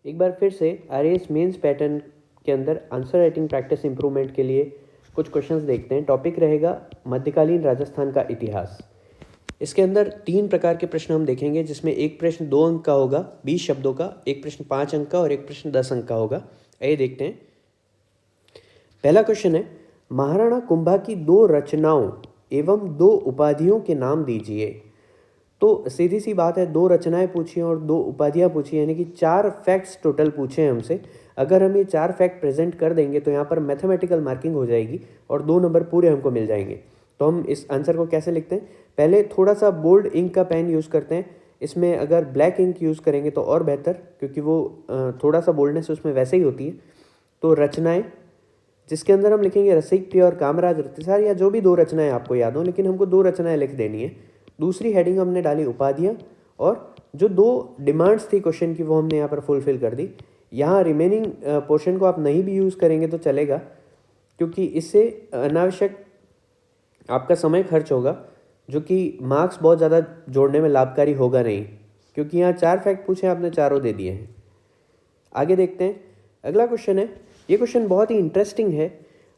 एक बार फिर से आरएएस मेंस पैटर्न के अंदर आंसर राइटिंग प्रैक्टिस इंप्रूवमेंट के लिए कुछ क्वेश्चंस देखते हैं। टॉपिक रहेगा मध्यकालीन राजस्थान का इतिहास। इसके अंदर 3 प्रकार के प्रश्न हम देखेंगे, जिसमें एक प्रश्न 2 अंक का होगा 20 शब्दों का, एक प्रश्न 5 अंक का और एक प्रश्न 10 अंक का होगा। आइए देखते हैं। पहला क्वेश्चन है, महाराणा कुंभा की 2 रचनाओं एवं 2 उपाधियों के नाम दीजिए। तो सीधी सी बात है, 2 रचनाएं पूछी और 2 उपाधियां पूछी, यानी कि 4 फैक्ट्स टोटल पूछे हैं हमसे। अगर हम ये 4 फैक्ट प्रेजेंट कर देंगे तो यहाँ पर मैथमेटिकल मार्किंग हो जाएगी और 2 नंबर पूरे हमको मिल जाएंगे। तो हम इस आंसर को कैसे लिखते हैं, पहले थोड़ा सा बोल्ड इंक का पेन यूज़ करते हैं। इसमें अगर ब्लैक इंक यूज़ करेंगे तो और बेहतर, क्योंकि वो थोड़ा सा बोल्डनेस उसमें वैसे ही होती है। तो रचनाएं, जिसके अंदर हम लिखेंगे रसिक प्रिय और कामराज रतिसार, या जो भी 2 रचनाएं आपको याद हो, लेकिन हमको 2 रचनाएं लिख देनी है। दूसरी हेडिंग हमने डाली उपाधियां, और जो 2 डिमांड्स थी क्वेश्चन की वो हमने यहाँ पर फुलफिल कर दी। यहाँ रिमेनिंग पोर्शन को आप नहीं भी यूज़ करेंगे तो चलेगा, क्योंकि इससे अनावश्यक आपका समय खर्च होगा, जो कि मार्क्स बहुत ज़्यादा जोड़ने में लाभकारी होगा नहीं, क्योंकि यहाँ 4 फैक्ट पूछे, आपने चारों दे दिए हैं। आगे देखते हैं। अगला क्वेश्चन है, ये क्वेश्चन बहुत ही इंटरेस्टिंग है।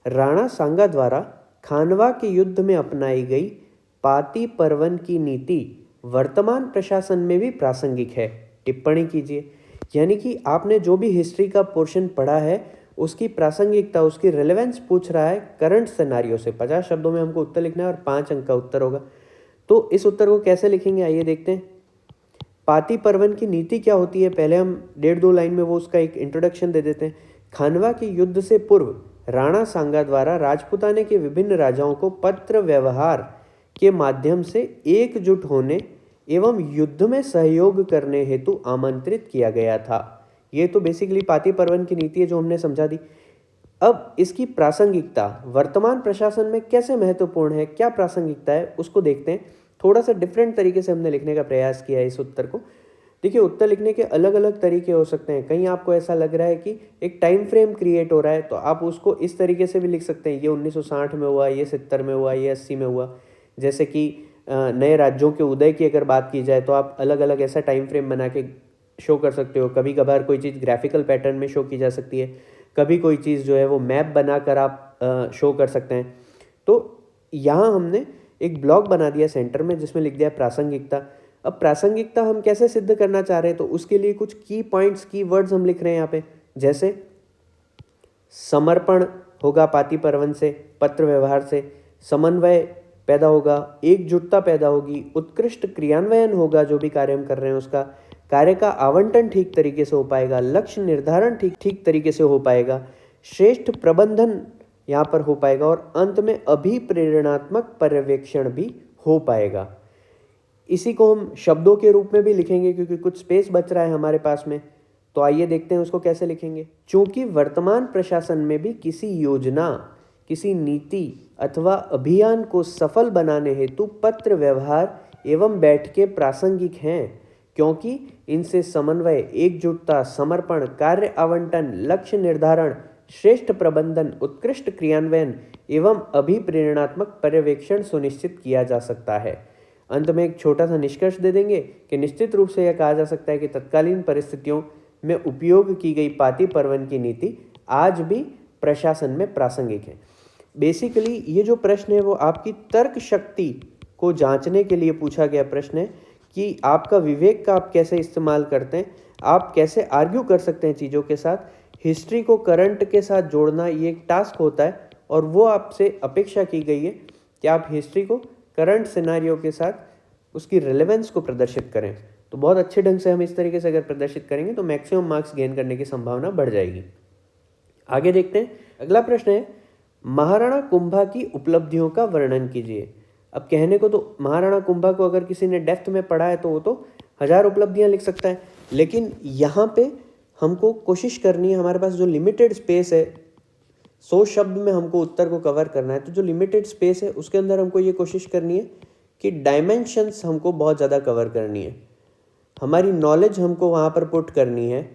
राणा सांगा द्वारा खानवा के युद्ध में अपनाई गई पाती परवन की नीति वर्तमान प्रशासन में भी प्रासंगिक है, टिप्पणी कीजिए। यानी कि आपने जो भी हिस्ट्री का पोर्शन पढ़ा है उसकी प्रासंगिकता, उसकी रेलेवेंस पूछ रहा है करंट सिनेरियो से। 50 शब्दों में हमको उत्तर लिखना है और 5 अंक का उत्तर होगा। तो इस उत्तर को कैसे लिखेंगे, आइए देखते हैं। पाती परवन की नीति क्या होती है, पहले हम 1.5-2 लाइन में वो उसका एक इंट्रोडक्शन दे देते हैं। खानवा के युद्ध से पूर्व राणा सांगा द्वारा राजपुताने के विभिन्न राजाओं को पत्र व्यवहार के माध्यम से एकजुट होने एवं युद्ध में सहयोग करने हेतु आमंत्रित किया गया था। ये तो बेसिकली पाती परवन की नीति है जो हमने समझा दी। अब इसकी प्रासंगिकता वर्तमान प्रशासन में कैसे महत्वपूर्ण है, क्या प्रासंगिकता है, उसको देखते हैं। थोड़ा सा डिफरेंट तरीके से हमने लिखने का प्रयास किया है इस उत्तर को। देखिए, उत्तर लिखने के अलग अलग तरीके हो सकते हैं। कहीं आपको ऐसा लग रहा है कि एक टाइम फ्रेम क्रिएट हो रहा है, तो आप उसको इस तरीके से भी लिख सकते हैं, ये 1960 में हुआ, ये 70 में हुआ, ये 80 में हुआ। जैसे कि नए राज्यों के उदय की अगर बात की जाए तो आप अलग अलग ऐसा टाइम फ्रेम बना के शो कर सकते हो। कभी कभार कोई चीज़ ग्राफिकल पैटर्न में शो की जा सकती है, कभी कोई चीज़ जो है वो मैप बनाकर आप शो कर सकते हैं। तो यहाँ हमने एक ब्लॉक बना दिया सेंटर में, जिसमें लिख दिया प्रासंगिकता। अब प्रासंगिकता हम कैसे सिद्ध करना चाह रहे हैं, तो उसके लिए कुछ की पॉइंट्स, की वर्ड्स हम लिख रहे हैं यहाँ पे। जैसे समर्पण होगा पाती परवन से, पत्र व्यवहार से समन्वय पैदा होगा, एकजुटता पैदा होगी, उत्कृष्ट क्रियान्वयन होगा, जो भी कार्य हम कर रहे हैं उसका, कार्य का आवंटन ठीक तरीके से हो पाएगा, लक्ष्य निर्धारण ठीक तरीके से हो पाएगा, श्रेष्ठ प्रबंधन यहाँ पर हो पाएगा, और अंत में अभिप्रेरणात्मक पर्यवेक्षण भी हो पाएगा। इसी को हम शब्दों के रूप में भी लिखेंगे, क्योंकि कुछ स्पेस बच रहा है हमारे पास में। तो आइए देखते हैं उसको कैसे लिखेंगे। चूंकि वर्तमान प्रशासन में भी किसी योजना, किसी नीति अथवा अभियान को सफल बनाने हेतु पत्र व्यवहार एवं बैठकें प्रासंगिक हैं, क्योंकि इनसे समन्वय, एकजुटता, समर्पण, कार्य आवंटन, लक्ष्य निर्धारण, श्रेष्ठ प्रबंधन, उत्कृष्ट क्रियान्वयन एवं अभिप्रेरणात्मक पर्यवेक्षण सुनिश्चित किया जा सकता है। अंत में एक छोटा सा निष्कर्ष दे देंगे कि निश्चित रूप से यह कहा जा सकता है कि तत्कालीन परिस्थितियों में उपयोग की गई पाती परवन की नीति आज भी प्रशासन में प्रासंगिक है। बेसिकली ये जो प्रश्न है वो आपकी तर्क शक्ति को जांचने के लिए पूछा गया प्रश्न है, कि आपका विवेक का आप कैसे इस्तेमाल करते हैं, आप कैसे आर्ग्यू कर सकते हैं चीज़ों के साथ। हिस्ट्री को करंट के साथ जोड़ना ये एक टास्क होता है, और वो आपसे अपेक्षा की गई है कि आप हिस्ट्री को करंट सिनेरियो के साथ उसकी रेलेवेंस को प्रदर्शित करें। तो बहुत अच्छे ढंग से हम इस तरीके से अगर प्रदर्शित करेंगे तो मैक्सिमम मार्क्स गेन करने की संभावना बढ़ जाएगी। आगे देखते हैं। अगला प्रश्न है, महाराणा कुंभा की उपलब्धियों का वर्णन कीजिए। अब कहने को तो महाराणा कुंभा को अगर किसी ने डेप्थ में पढ़ा है तो वो तो 1000 उपलब्धियां लिख सकता है, लेकिन यहाँ पे हमको कोशिश करनी है, हमारे पास जो लिमिटेड स्पेस है, 100 शब्द में हमको उत्तर को कवर करना है, तो जो लिमिटेड स्पेस है उसके अंदर हमको ये कोशिश करनी है कि डायमेंशंस हमको बहुत ज़्यादा कवर करनी है, हमारी नॉलेज हमको वहाँ पर पुट करनी है,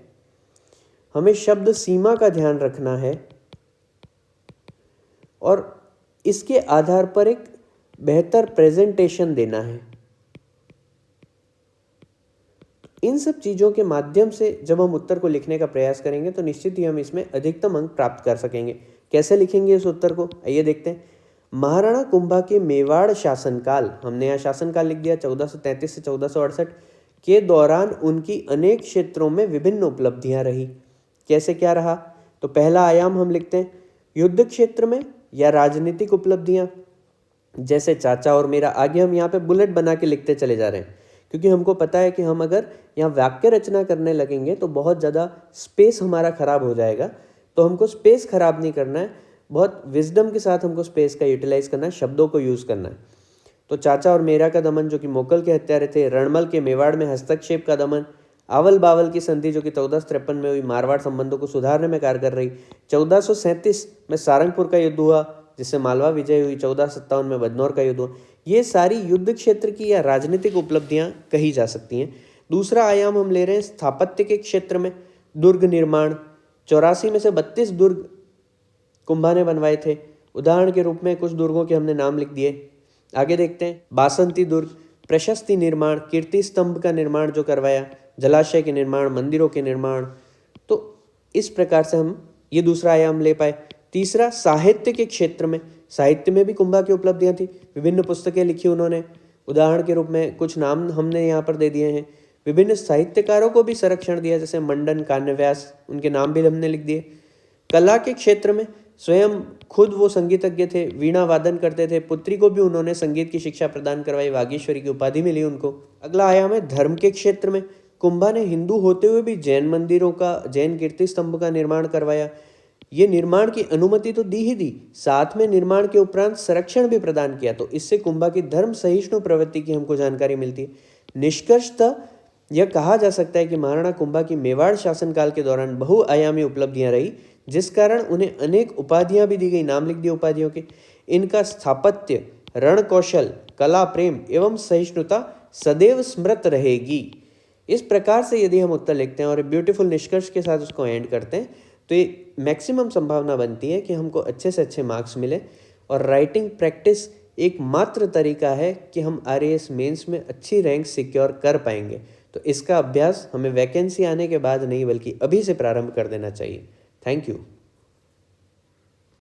हमें शब्द सीमा का ध्यान रखना है, और इसके आधार पर एक बेहतर प्रेजेंटेशन देना है। इन सब चीज़ों के माध्यम से जब हम उत्तर को लिखने का प्रयास करेंगे तो निश्चित ही हम इसमें अधिकतम अंक प्राप्त कर सकेंगे। कैसे लिखेंगे इस उत्तर को, आइए देखते हैं। महाराणा कुंभा के मेवाड़ शासनकाल, हमने यहाँ शासनकाल लिख दिया 1433 से 1468 के दौरान उनकी अनेक क्षेत्रों में विभिन्न उपलब्धियां रही। कैसे क्या रहा, तो पहला आयाम हम लिखते हैं युद्ध क्षेत्र में या राजनीतिक उपलब्धियां, जैसे चाचा और मेरा। आगे हम यहाँ पे बुलेट बना के लिखते चले जा रहे हैं क्योंकि हमको पता है कि हम अगर यहाँ वाक्य रचना करने लगेंगे तो बहुत ज़्यादा स्पेस हमारा खराब हो जाएगा। तो हमको स्पेस खराब नहीं करना है, बहुत विजडम के साथ हमको स्पेस का यूटिलाइज करना है, शब्दों को यूज़ करना है। तो चाचा और मेरा का दमन जो कि मोकल के हत्यारे थे, रणमल के मेवाड़ में हस्तक्षेप का दमन, आवल बावल की संधि जो कि 1453 में हुई, मारवाड़ संबंधों को सुधारने में कारगर रही। 1437 में सारंगपुर का युद्ध हुआ जिससे मालवा विजय हुई। 1457 में बदनौर का युद्ध हुआ। ये सारी युद्ध क्षेत्र की या राजनीतिक उपलब्धियां कही जा सकती हैं। दूसरा आयाम हम ले रहे हैं स्थापत्य के क्षेत्र में, दुर्ग निर्माण। 84 में से 32 दुर्ग कुंभा ने बनवाए थे। उदाहरण के रूप में कुछ दुर्गों के हमने नाम लिख दिए। आगे देखते हैं, बासंती दुर्ग, प्रशस्ति निर्माण, कीर्ति स्तंभ का निर्माण जो करवाया, जलाशय के निर्माण, मंदिरों के निर्माण। तो इस प्रकार से हम ये दूसरा आयाम ले पाए। तीसरा, साहित्य के क्षेत्र में, साहित्य में भी कुंभा की उपलब्धियां थी। विभिन्न पुस्तकें लिखी उन्होंने। उदाहरण के रूप में कुछ नाम हमने यहाँ पर दे दिए हैं। विभिन्न साहित्यकारों को भी संरक्षण दिया, जैसे मंडन, कान्यव्यास, उनके नाम भी हमने लिख दिए। कला के क्षेत्र में स्वयं खुद वो संगीतज्ञ थे, वीणा वादन करते थे। पुत्री को भी उन्होंने संगीत की शिक्षा प्रदान करवाई, वागीश्वरी की उपाधि मिली उनको। अगला आयाम है धर्म के क्षेत्र में। कुंभा ने हिंदू होते हुए भी जैन मंदिरों का, जैन कीर्ति स्तंभ का निर्माण करवाया। ये निर्माण की अनुमति तो दी ही दी, साथ में निर्माण के उपरांत संरक्षण भी प्रदान किया। तो इससे कुंभा की धर्म सहिष्णु प्रवृत्ति की हमको जानकारी मिलती है। निष्कर्षतः यह कहा जा सकता है कि महाराणा कुंभा की मेवाड़ शासनकाल के दौरान बहुआयामी उपलब्धियां रही, जिस कारण उन्हें अनेक उपाधियां भी दी गई। नाम लिख दिए उपाधियों के। इनका स्थापत्य, रण कौशल, कला प्रेम एवं सहिष्णुता सदैव स्मृत रहेगी। इस प्रकार से यदि हम उत्तर लिखते हैं और ब्यूटीफुल निष्कर्ष के साथ उसको एंड करते हैं तो ये मैक्सिमम संभावना बनती है कि हमको अच्छे से अच्छे मार्क्स मिले। और राइटिंग प्रैक्टिस एकमात्र तरीका है कि हम आरएएस मेंस में अच्छी रैंक सिक्योर कर पाएंगे। तो इसका अभ्यास हमें वैकेंसी आने के बाद नहीं बल्कि अभी से प्रारंभ कर देना चाहिए। Thank you.